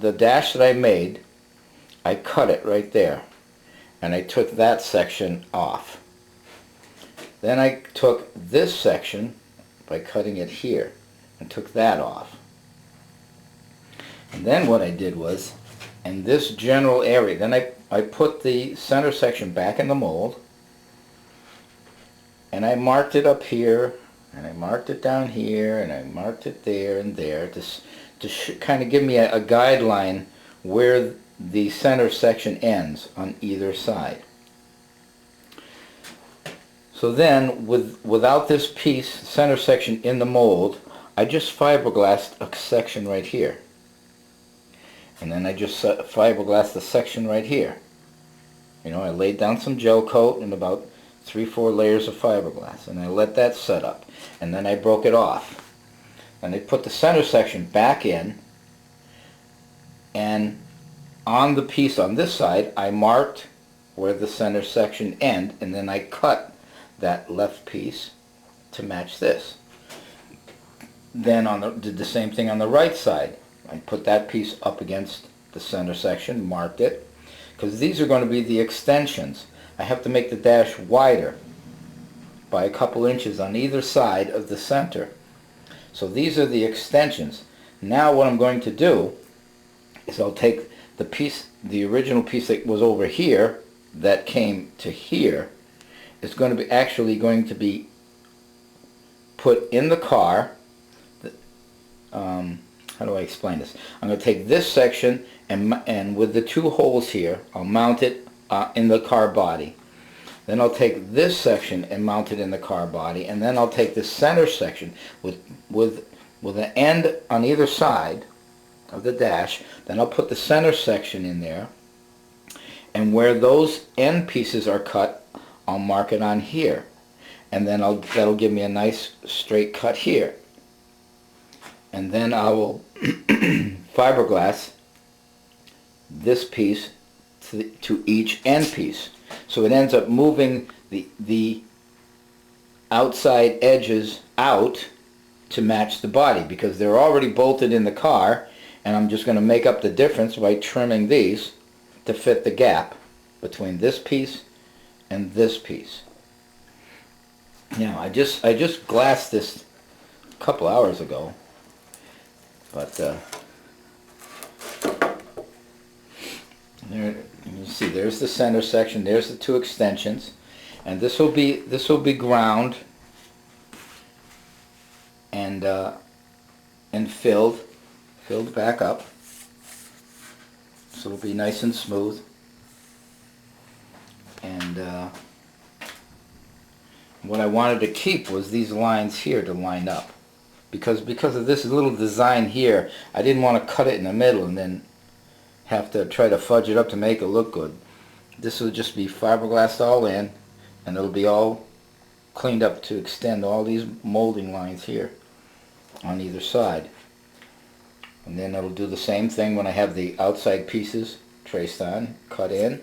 the dash that I made, I cut it right there, and I took that section off. Then I took this section by cutting it here and took that off. And then what I did was, in this general area, then I put the center section back in the mold, and I marked it up here, and I marked it down here, and I marked it there and there to kind of give me a guideline where the center section ends on either side. So then, without this piece, center section in the mold, I just fiberglassed a section right here. And then I just fiberglassed the section right here. You know, I laid down some gel coat and about 3-4 layers of fiberglass, and I let that set up. And then I broke it off. And I put the center section back in, and on the piece on this side, I marked where the center section ends, and then I cut that left piece to match this. Then did the same thing on the right side. I put that piece up against the center section, marked it, because these are going to be the extensions. I have to make the dash wider by a couple inches on either side of the center. So these are the extensions. Now what I'm going to do is I'll take the piece, the original piece that was over here, that came to here, is going to be actually going to be put in the car. How do I explain this? I'm going to take this section and with the 2 holes here, I'll mount it in the car body. Then I'll take this section and mount it in the car body, and then I'll take the center section with an end on either side of the dash. Then I'll put the center section in there, and where those end pieces are cut, I'll mark it on here, and then that'll give me a nice straight cut here. And then I will fiberglass this piece to each end piece. So it ends up moving the outside edges out to match the body, because they're already bolted in the car, and I'm just going to make up the difference by trimming these to fit the gap between this piece and this piece. Now I just glassed this a couple hours ago, but there you see, there's the center section, there's the 2 extensions, and this will be ground and filled back up, so it'll be nice and smooth. And what I wanted to keep was these lines here to line up, because of this little design here, I didn't want to cut it in the middle and then have to try to fudge it up to make it look good. This will just be fiberglassed all in, and it'll be all cleaned up to extend all these molding lines here on either side. And then it'll do the same thing when I have the outside pieces traced on, cut in.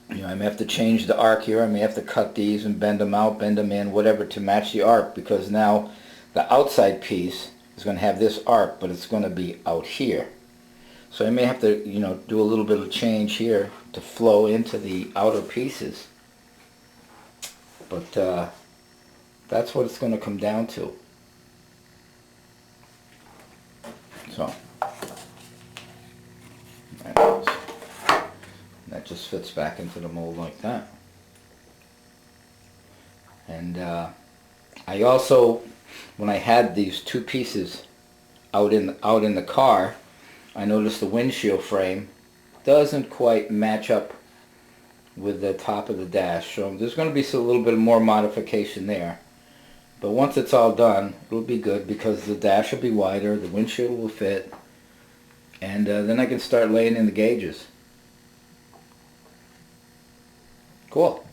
You know, I may have to change the arc here. I may have to cut these and bend them out, bend them in, whatever, to match the arc, because now the outside piece is going to have this arc, but it's going to be out here. So I may have to, you know, do a little bit of change here to flow into the outer pieces. But that's what it's going to come down to. So that just fits back into the mold like that. And I also, when I had these 2 pieces out in the car, I noticed the windshield frame doesn't quite match up with the top of the dash, so there's going to be a little bit more modification there. But once it's all done, it'll be good, because the dash will be wider, the windshield will fit, and then I can start laying in the gauges. Cool.